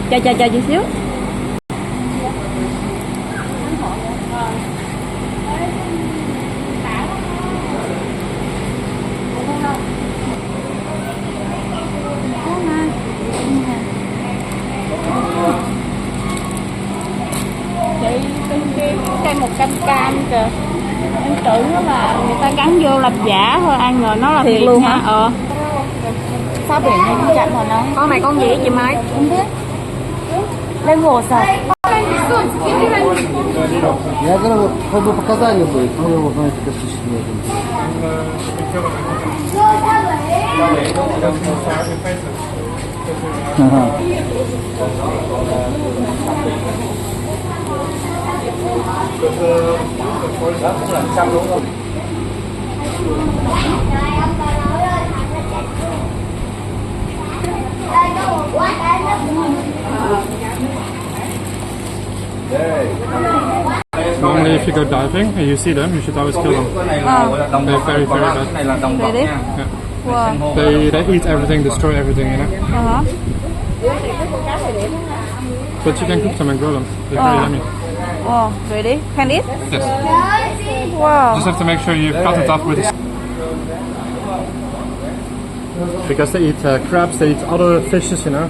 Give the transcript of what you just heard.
Chờ chút xíu. Chị cây một canh cam kìa. Em tưởng nó là người ta gắn vô làm giả thôi, ai ngờ nó là thiệt luôn hả? Sao biển này cũng chặn vào nó. Con này con gì chị Mai? Không biết. Lên hồ sao? Я говорю, хоть бы показали бы, кто его знает, как существует. Normally, if you go diving and you see them, you should always kill them. They're very, very bad. Really? Yeah. Wow. They eat everything, destroy everything, you know. But you can cook them and grill them. They're very yummy. Wow, really? Can eat? Yes. Wow. Just have to make sure you cut it off with the because they eat crabs, they eat other fishes, you know.